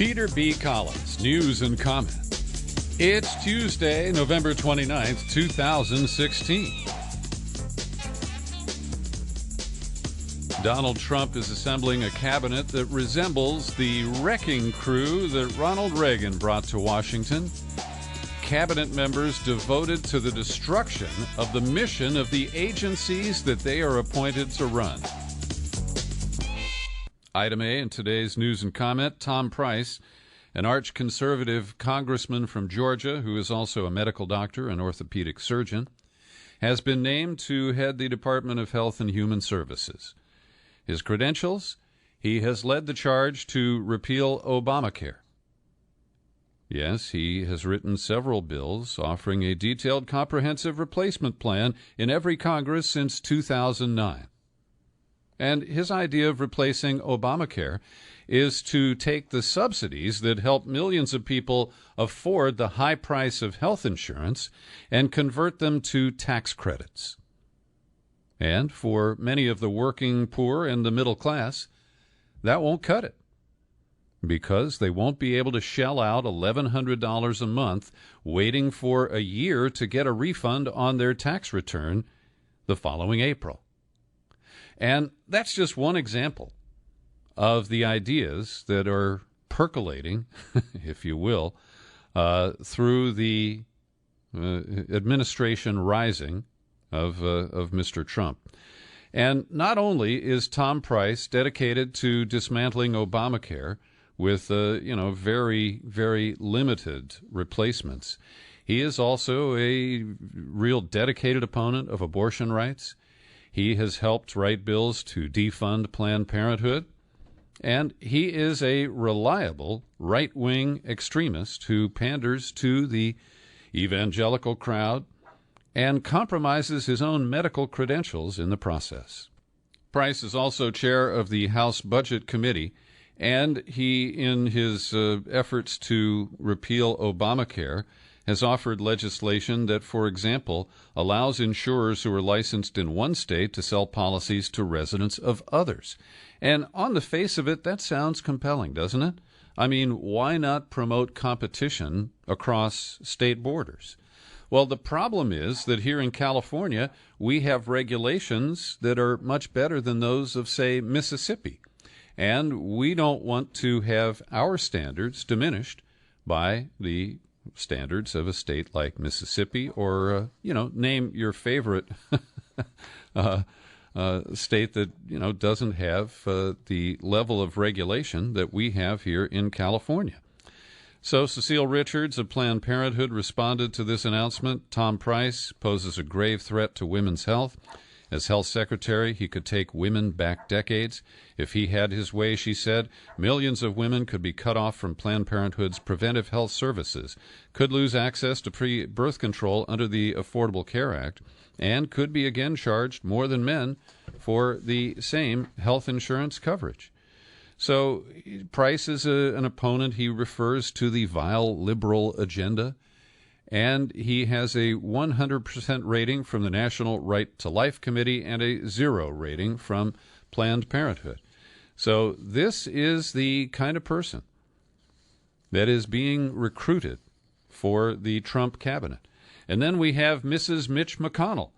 Peter B. Collins, news and comment. It's Tuesday, November 29th, 2016. Donald Trump is assembling a cabinet that resembles the wrecking crew that Ronald Reagan brought to Washington. Cabinet members devoted to the destruction of the mission of the agencies that they are appointed to run. Item A in today's news and comment, Tom Price, an arch-conservative congressman from Georgia who is also a medical doctor and orthopedic surgeon, has been named to head the Department of Health and Human Services. His credentials? He has led the charge to repeal Obamacare. Yes, he has written several bills offering a detailed, comprehensive replacement plan in every Congress since 2009. And his idea of replacing Obamacare is to take the subsidies that help millions of people afford the high price of health insurance and convert them to tax credits. And for many of the working poor and the middle class, that won't cut it, because they won't be able to shell out $1,100 a month waiting for a year to get a refund on their tax return the following April. And that's just one example of the ideas that are percolating, if you will, through the administration rising of Mr. Trump. And not only is Tom Price dedicated to dismantling Obamacare with very, very limited replacements, he is also a real dedicated opponent of abortion rights. He has helped write bills to defund Planned Parenthood, and he is a reliable right-wing extremist who panders to the evangelical crowd and compromises his own medical credentials in the process. Price is also chair of the House Budget Committee, and he, in his efforts to repeal Obamacare, has offered legislation that, for example, allows insurers who are licensed in one state to sell policies to residents of others. And on the face of it, that sounds compelling, doesn't it? I mean, why not promote competition across state borders? Well, the problem is that here in California, we have regulations that are much better than those of, say, Mississippi. And we don't want to have our standards diminished by the standards of a state like Mississippi or, name your favorite state that, doesn't have the level of regulation that we have here in California. So Cecile Richards of Planned Parenthood responded to this announcement. Tom Price poses a grave threat to women's health. As health secretary, he could take women back decades. If he had his way, she said, millions of women could be cut off from Planned Parenthood's preventive health services, could lose access to pre-birth control under the Affordable Care Act, and could be again charged more than men for the same health insurance coverage. So Price is an opponent. He refers to the vile liberal agenda, and he has a 100% rating from the National Right to Life Committee and a 0 rating from Planned Parenthood. So this is the kind of person that is being recruited for the Trump cabinet. And then we have Mrs. Mitch McConnell.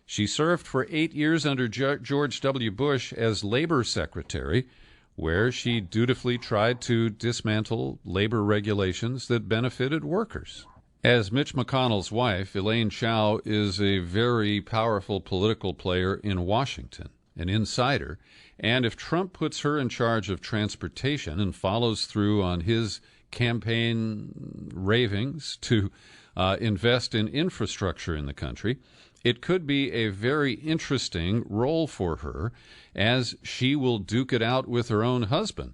She served for 8 years under George W. Bush as labor secretary, where she dutifully tried to dismantle labor regulations that benefited workers. As Mitch McConnell's wife, Elaine Chao is a very powerful political player in Washington, an insider, and if Trump puts her in charge of transportation and follows through on his campaign ravings to invest in infrastructure in the country, it could be a very interesting role for her, as she will duke it out with her own husband,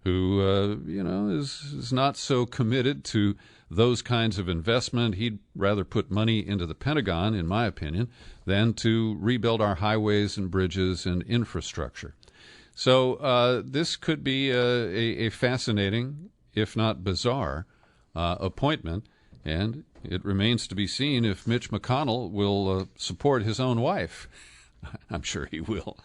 who, is not so committed to those kinds of investment. He'd rather put money into the Pentagon, in my opinion, than to rebuild our highways and bridges and infrastructure. So this could be a fascinating, if not bizarre, appointment, and it remains to be seen if Mitch McConnell will support his own wife. I'm sure he will,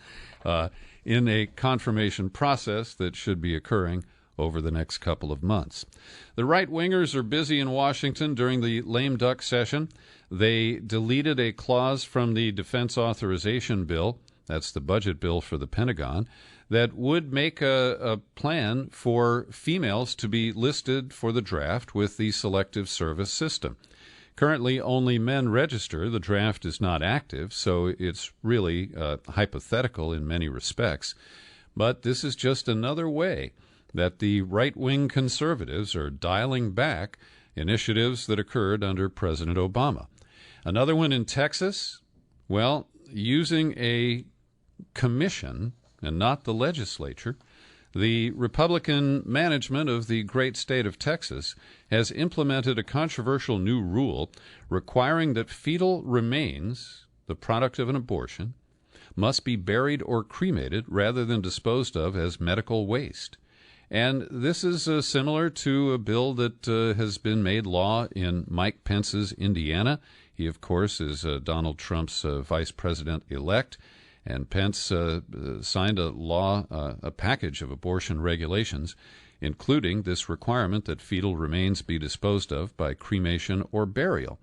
in a confirmation process that should be occurring over the next couple of months. The right-wingers are busy in Washington during the lame duck session. They deleted a clause from the defense authorization bill, that's the budget bill for the Pentagon, that would make a plan for females to be listed for the draft with the Selective Service system. Currently, only men register. The draft is not active, so it's really hypothetical in many respects. But this is just another way that the right-wing conservatives are dialing back initiatives that occurred under President Obama. Another one in Texas, well, using a commission and not the legislature, the Republican management of the great state of Texas has implemented a controversial new rule requiring that fetal remains, the product of an abortion, must be buried or cremated rather than disposed of as medical waste. And this is similar to a bill that has been made law in Mike Pence's Indiana. He, of course, is Donald Trump's vice president-elect. And Pence signed a package of abortion regulations, including this requirement that fetal remains be disposed of by cremation or burial.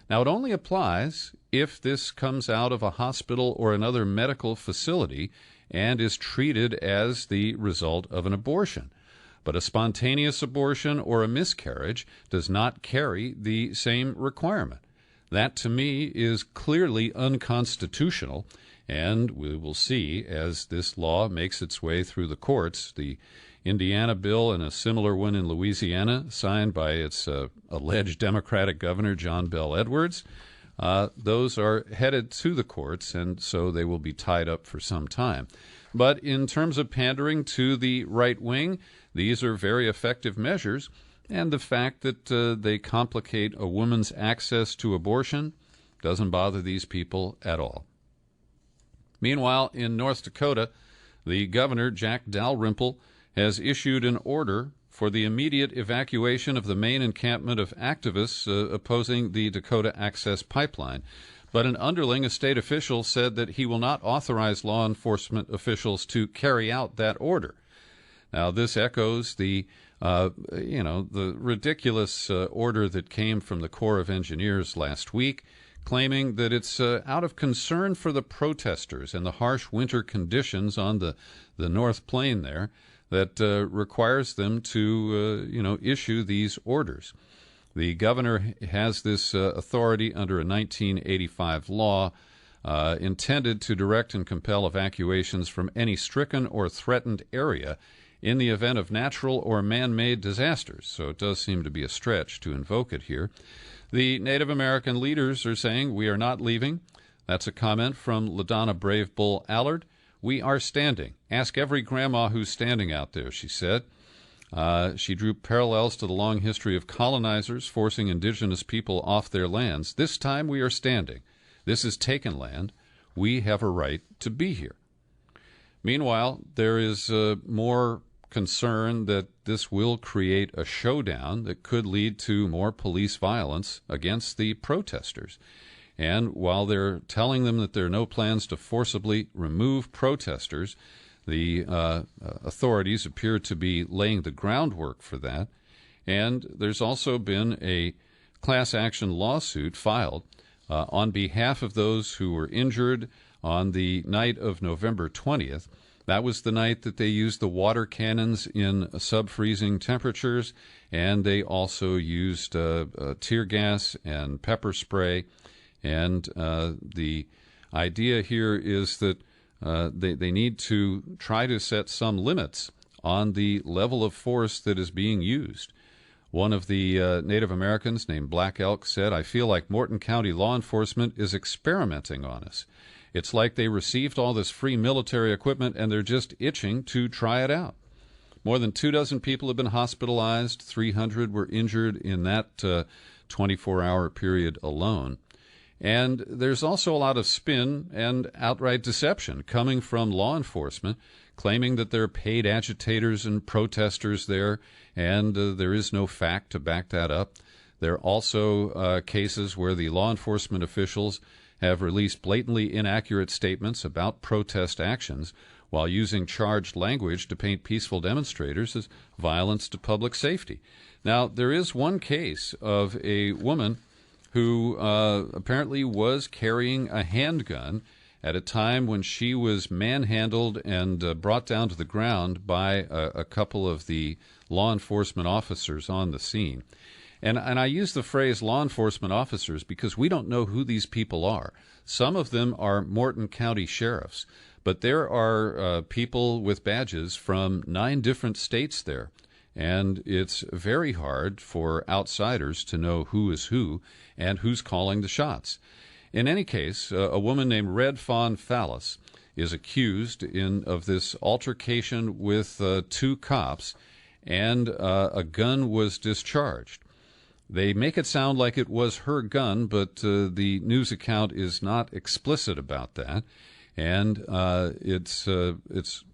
Now, it only applies if this comes out of a hospital or another medical facility and is treated as the result of an abortion. But a spontaneous abortion or a miscarriage does not carry the same requirement. That, to me, is clearly unconstitutional. And we will see as this law makes its way through the courts. The Indiana bill and a similar one in Louisiana, signed by its alleged Democratic governor, John Bel Edwards, those are headed to the courts, and so they will be tied up for some time. But in terms of pandering to the right wing, these are very effective measures, and the fact that they complicate a woman's access to abortion doesn't bother these people at all. Meanwhile, in North Dakota, the governor, Jack Dalrymple, has issued an order for the immediate evacuation of the main encampment of activists opposing the Dakota Access Pipeline. But an underling, a state official, said that he will not authorize law enforcement officials to carry out that order. Now, this echoes the ridiculous order that came from the Corps of Engineers last week, claiming that it's out of concern for the protesters and the harsh winter conditions on the North Plain there that requires them to, issue these orders. The governor has this authority under a 1985 law intended to direct and compel evacuations from any stricken or threatened area in the event of natural or man-made disasters. So it does seem to be a stretch to invoke it here. The Native American leaders are saying, "We are not leaving." That's a comment from LaDonna Brave Bull Allard. "We are standing. Ask every grandma who's standing out there," she said. She drew parallels to the long history of colonizers forcing indigenous people off their lands. "This time we are standing. This is taken land. We have a right to be here." Meanwhile, there is more concern that this will create a showdown that could lead to more police violence against the protesters. And while they're telling them that there are no plans to forcibly remove protesters, the authorities appear to be laying the groundwork for that. And there's also been a class action lawsuit filed on behalf of those who were injured on the night of November 20th. That was the night that they used the water cannons in sub-freezing temperatures, and they also used tear gas and pepper spray. And the idea here is that they need to try to set some limits on the level of force that is being used. One of the Native Americans named Black Elk said, "I feel like Morton County law enforcement is experimenting on us. It's like they received all this free military equipment and they're just itching to try it out." More than 24 people have been hospitalized. 300 were injured in that 24-hour period alone. And there's also a lot of spin and outright deception coming from law enforcement, claiming that there are paid agitators and protesters there, and there is no fact to back that up. There are also cases where the law enforcement officials have released blatantly inaccurate statements about protest actions, while using charged language to paint peaceful demonstrators as violence to public safety. Now, there is one case of a woman who apparently was carrying a handgun at a time when she was manhandled and brought down to the ground by a couple of the law enforcement officers on the scene. And I use the phrase law enforcement officers because we don't know who these people are. Some of them are Morton County sheriffs, but there are people with badges from 9 different states there. And it's very hard for outsiders to know who is who and who's calling the shots. In any case, a woman named Red Fawn Fallis is accused of this altercation with 2 cops, and a gun was discharged. They make it sound like it was her gun, but the news account is not explicit about that, and it's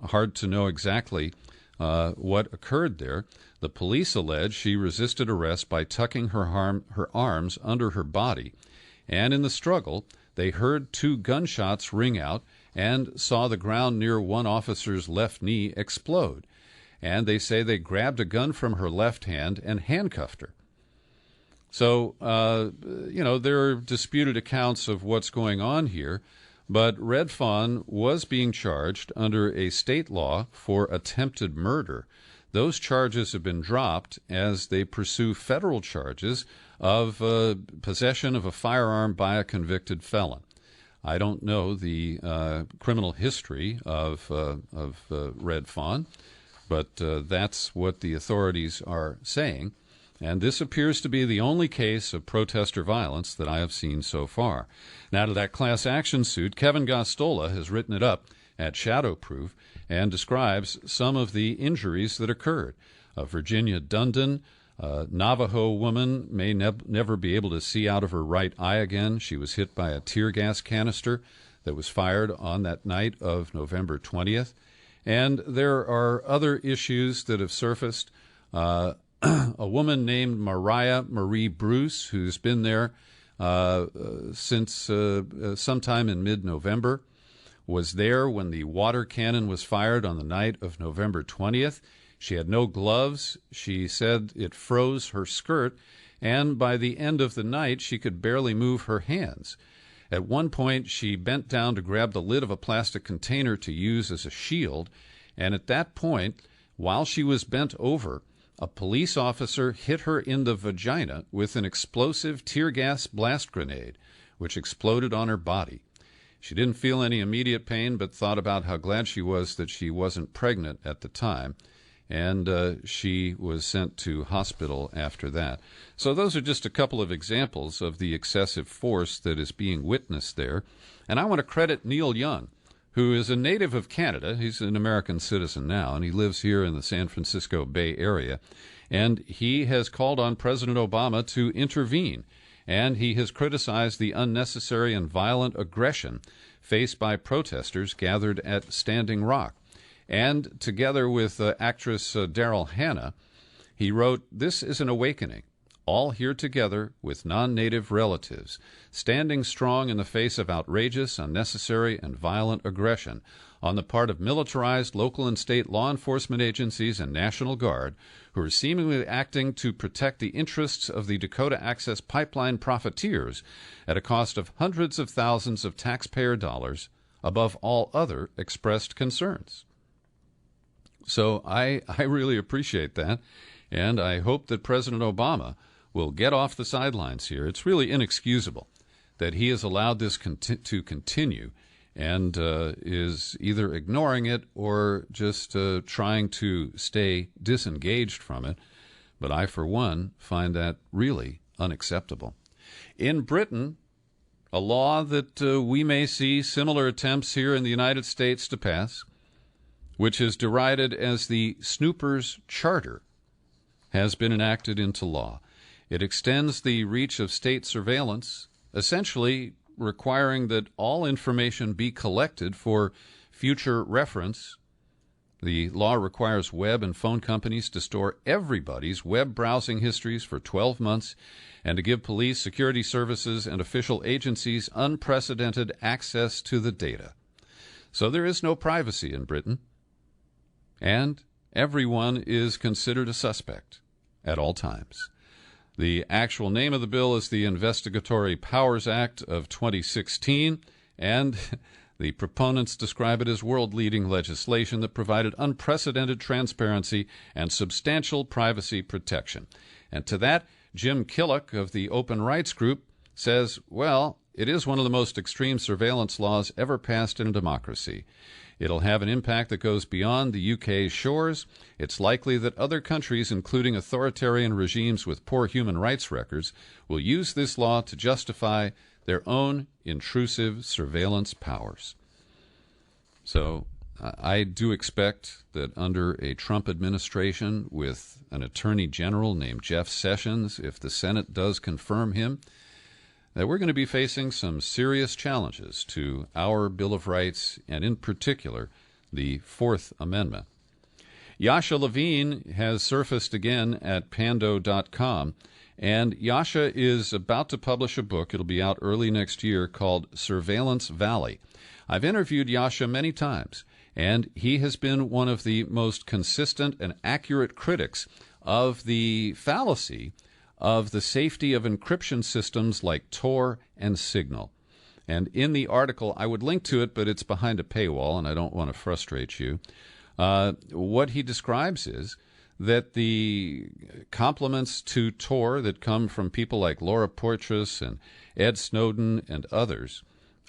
hard to know exactly what occurred there. The police allege she resisted arrest by tucking her arms under her body, and in the struggle, they heard 2 gunshots ring out and saw the ground near one officer's left knee explode. And they say they grabbed a gun from her left hand and handcuffed her. So, there are disputed accounts of what's going on here, but Red Fawn was being charged under a state law for attempted murder. Those charges have been dropped as they pursue federal charges of possession of a firearm by a convicted felon. I don't know the criminal history of Red Fawn, but that's what the authorities are saying. And this appears to be the only case of protester violence that I have seen so far. Now, to that class action suit, Kevin Gostola has written it up at Shadowproof and describes some of the injuries that occurred. Virginia Dundon, a Navajo woman, may never be able to see out of her right eye again. She was hit by a tear gas canister that was fired on that night of November 20th. And there are other issues that have surfaced. A woman named Mariah Marie Bruce, who's been there since sometime in mid-November, was there when the water cannon was fired on the night of November 20th. She had no gloves. She said it froze her skirt, and by the end of the night, she could barely move her hands. At one point, she bent down to grab the lid of a plastic container to use as a shield, and at that point, while she was bent over, a police officer hit her in the vagina with an explosive tear gas blast grenade, which exploded on her body. She didn't feel any immediate pain, but thought about how glad she was that she wasn't pregnant at the time, and she was sent to hospital after that. So those are just a couple of examples of the excessive force that is being witnessed there. And I want to credit Neil Young, who is a native of Canada. He's an American citizen now, and he lives here in the San Francisco Bay Area. And he has called on President Obama to intervene, and he has criticized the unnecessary and violent aggression faced by protesters gathered at Standing Rock. And together with actress Daryl Hannah, he wrote, "This is an awakening, all here together with non-native relatives, standing strong in the face of outrageous, unnecessary, and violent aggression on the part of militarized local and state law enforcement agencies and National Guard, who are seemingly acting to protect the interests of the Dakota Access Pipeline profiteers at a cost of hundreds of thousands of taxpayer dollars above all other expressed concerns." So I really appreciate that, and I hope that President Obama will get off the sidelines here. It's really inexcusable that he has allowed this to continue and is either ignoring it or just trying to stay disengaged from it. But I, for one, find that really unacceptable. In Britain, a law that we may see similar attempts here in the United States to pass, which is derided as the Snoopers Charter, has been enacted into law. It extends the reach of state surveillance, essentially requiring that all information be collected for future reference. The law requires web and phone companies to store everybody's web browsing histories for 12 months and to give police, security services, and official agencies unprecedented access to the data. So there is no privacy in Britain, and everyone is considered a suspect at all times. The actual name of the bill is the Investigatory Powers Act of 2016, and the proponents describe it as world-leading legislation that provided unprecedented transparency and substantial privacy protection. And to that, Jim Killock of the Open Rights Group says, well, it is one of the most extreme surveillance laws ever passed in a democracy. It'll have an impact that goes beyond the UK's shores. It's likely that other countries, including authoritarian regimes with poor human rights records, will use this law to justify their own intrusive surveillance powers. So I do expect that under a Trump administration with an attorney general named Jeff Sessions, if the Senate does confirm him, that we're going to be facing some serious challenges to our Bill of Rights, and in particular, the Fourth Amendment. Yasha Levine has surfaced again at pando.com, and Yasha is about to publish a book. It'll be out early next year called Surveillance Valley. I've interviewed Yasha many times, and he has been one of the most consistent and accurate critics of the fallacy of the safety of encryption systems like Tor and Signal. And in the article, I would link to it, but it's behind a paywall, and I don't want to frustrate you. What he describes is that the compliments to Tor that come from people like Laura Poitras and Ed Snowden and others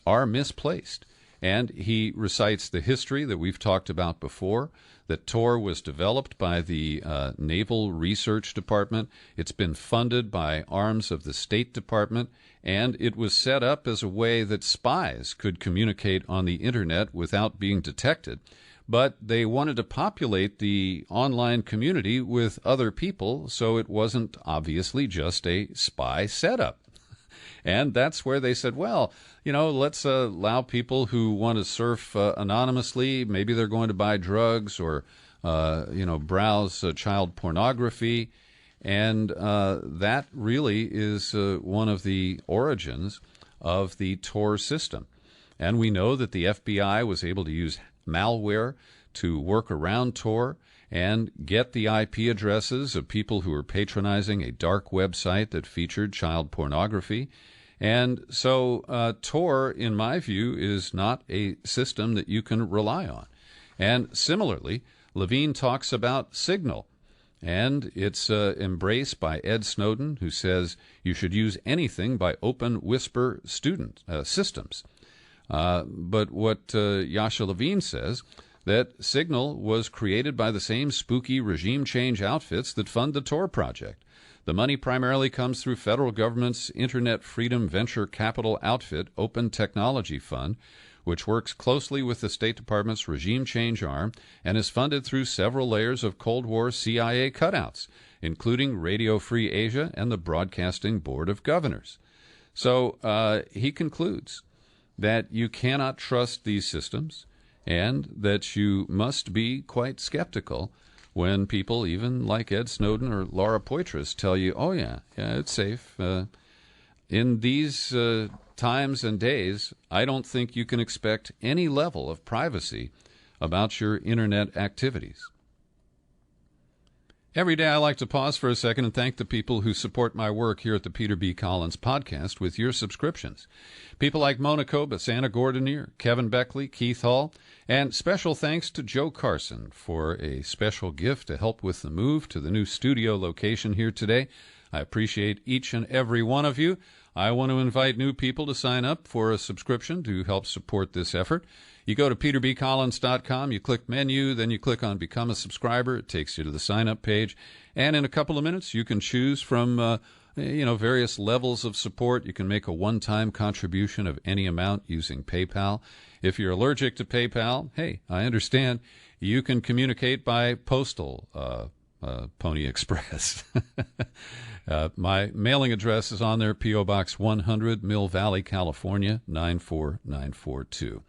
are misplaced. And he recites the history that we've talked about before, that Tor was developed by the Naval Research Department. It's been funded by arms of the State Department, and it was set up as a way that spies could communicate on the Internet without being detected. But they wanted to populate the online community with other people, so it wasn't obviously just a spy setup. And that's where they said, well, let's allow people who want to surf anonymously. Maybe they're going to buy drugs or, browse child pornography. And that really is one of the origins of the Tor system. And we know that the FBI was able to use malware to work around Tor and get the IP addresses of people who were patronizing a dark website that featured child pornography. And so Tor, in my view, is not a system that you can rely on. And similarly, Levine talks about Signal, and it's embraced by Ed Snowden, who says you should use anything by open whisper systems. But what Yasha Levine says, that Signal was created by the same spooky regime change outfits that fund the Tor project. The money primarily comes through federal government's Internet Freedom Venture Capital outfit, Open Technology Fund, which works closely with the State Department's regime change arm and is funded through several layers of Cold War CIA cutouts, including Radio Free Asia and the Broadcasting Board of Governors. So he concludes that you cannot trust these systems and that you must be quite skeptical when people, even like Ed Snowden or Laura Poitras, tell you, oh, yeah, it's safe. In these times and days, I don't think you can expect any level of privacy about your Internet activities. Every day I like to pause for a second and thank the people who support my work here at the Peter B. Collins Podcast with your subscriptions. People like Mona Kobus, Anna Gordonier, Kevin Beckley, Keith Hall, and special thanks to Joe Carson for a special gift to help with the move to the new studio location here today. I appreciate each and every one of you. I want to invite new people to sign up for a subscription to help support this effort. You go to peterbcollins.com, you click menu, then you click on Become a Subscriber. It takes you to the sign-up page. And in a couple of minutes, you can choose from various levels of support. You can make a one-time contribution of any amount using PayPal. If you're allergic to PayPal, hey, I understand. You can communicate by postal Pony Express. My mailing address is on there, P.O. Box 100, Mill Valley, California, 94942.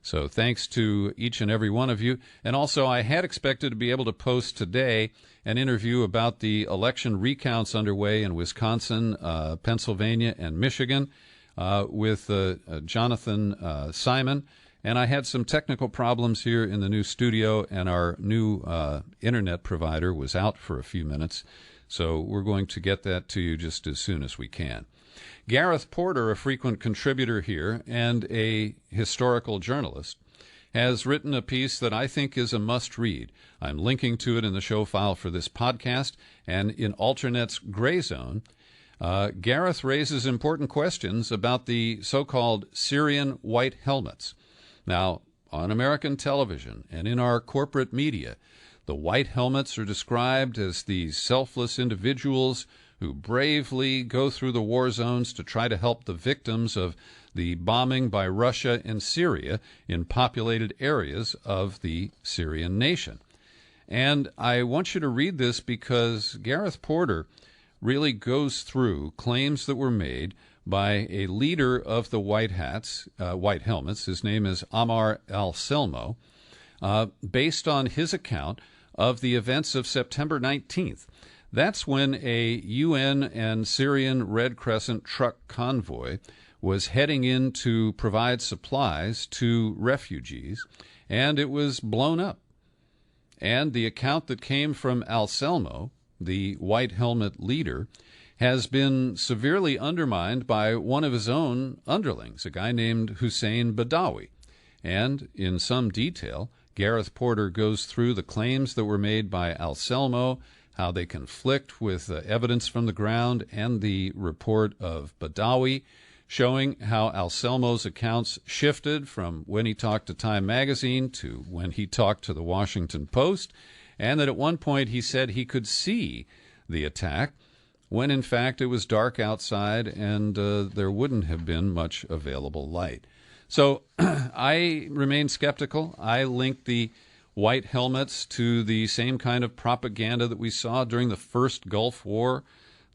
So thanks to each and every one of you. And also, I had expected to be able to post today an interview about the election recounts underway in Wisconsin, Pennsylvania, and Michigan with Jonathan Simon. And I had some technical problems here in the new studio, and our new internet provider was out for a few minutes. So we're going to get that to you just as soon as we can. Gareth Porter, a frequent contributor here and a historical journalist, has written a piece that I think is a must-read. I'm linking to it in the show file for this podcast, and in Alternet's Gray Zone, Gareth raises important questions about the so-called Syrian white helmets. Now, on American television and in our corporate media, the white helmets are described as these selfless individuals who bravely go through the war zones to try to help the victims of the bombing by Russia in Syria in populated areas of the Syrian nation. And I want you to read this because Gareth Porter really goes through claims that were made by a leader of the White Helmets. His name is Ammar al-Selmo, based on his account of the events of September 19th. That's when a UN and Syrian Red Crescent truck convoy was heading in to provide supplies to refugees, and it was blown up. And the account that came from al-Selmo, the White Helmet leader, has been severely undermined by one of his own underlings, a guy named Hussein Badawi. And in some detail, Gareth Porter goes through the claims that were made by al-Selmo, how they conflict with evidence from the ground and the report of Badawi, showing how al-Selmo's accounts shifted from when he talked to Time magazine to when he talked to the Washington Post, and that at one point he said he could see the attack, when in fact it was dark outside and there wouldn't have been much available light. So I remain skeptical. I link the white helmets to the same kind of propaganda that we saw during the first Gulf War,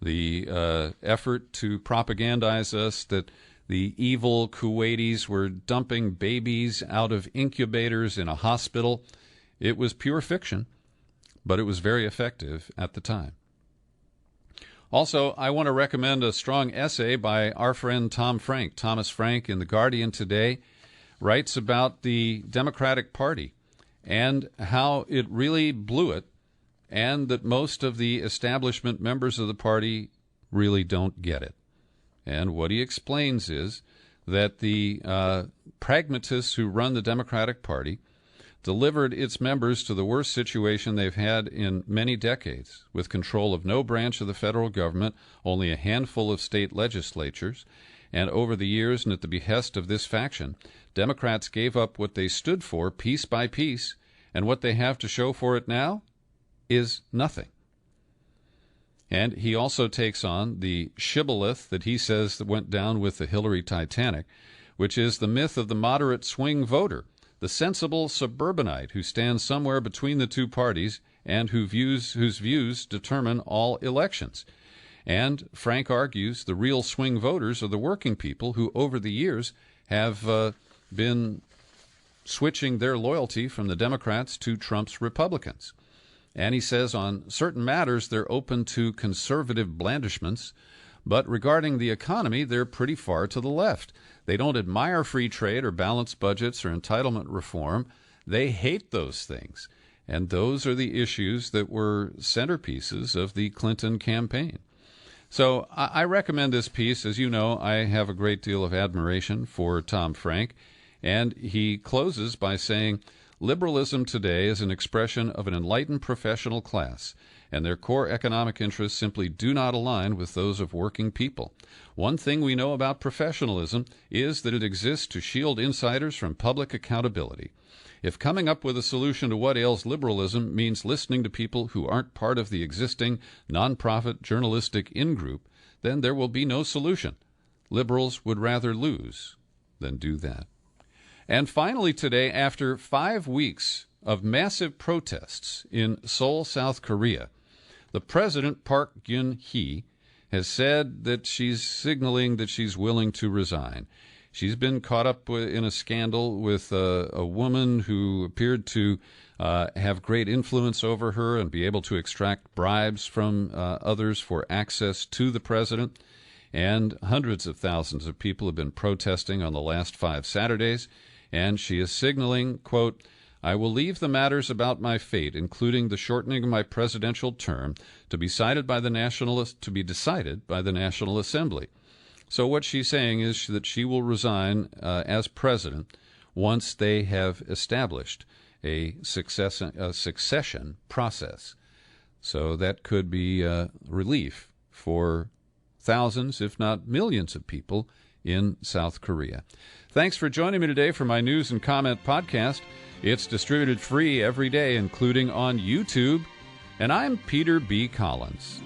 the effort to propagandize us that the evil Kuwaitis were dumping babies out of incubators in a hospital. It was pure fiction, but it was very effective at the time. Also, I want to recommend a strong essay by our friend Tom Frank. Thomas Frank in The Guardian today writes about the Democratic Party and how it really blew it, and that most of the establishment members of the party really don't get it. And what he explains is that the pragmatists who run the Democratic Party delivered its members to the worst situation they've had in many decades, with control of no branch of the federal government, only a handful of state legislatures, and over the years and at the behest of this faction, Democrats gave up what they stood for piece by piece, and what they have to show for it now is nothing. And he also takes on the shibboleth that he says that went down with the Hillary Titanic, which is the myth of the moderate swing voter, the sensible suburbanite who stands somewhere between the two parties and whose views determine all elections. And Frank argues the real swing voters are the working people who over the years have been switching their loyalty from the Democrats to Trump's Republicans. And he says on certain matters they're open to conservative blandishments, but regarding the economy, they're pretty far to the left. They don't admire free trade or balanced budgets or entitlement reform. They hate those things. And those are the issues that were centerpieces of the Clinton campaign. So I recommend this piece. As you know, I have a great deal of admiration for Tom Frank. And he closes by saying, liberalism today is an expression of an enlightened professional class, and their core economic interests simply do not align with those of working people. One thing we know about professionalism is that it exists to shield insiders from public accountability. If coming up with a solution to what ails liberalism means listening to people who aren't part of the existing nonprofit journalistic in-group, then there will be no solution. Liberals would rather lose than do that. And finally today, after 5 weeks of massive protests in Seoul, South Korea, the president, Park Geun-hye, has said that she's signaling that she's willing to resign. She's been caught up in a scandal with a woman who appeared to have great influence over her and be able to extract bribes from others for access to the president. And hundreds of thousands of people have been protesting on the last 5 Saturdays. and she is signaling, quote, "I will leave the matters about my fate, including the shortening of my presidential term, to be decided by the National Assembly." So what she's saying is that she will resign as president once they have established a succession process. So that could be relief for thousands, if not millions of people in South Korea. Thanks for joining me today for my News and Comment podcast. It's distributed free every day, including on YouTube. And I'm Peter B. Collins.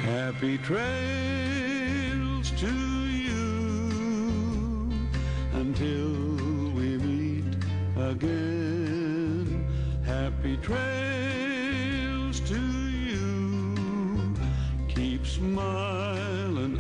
Happy trails to you until we meet again. Happy trails to you. Keep smiling.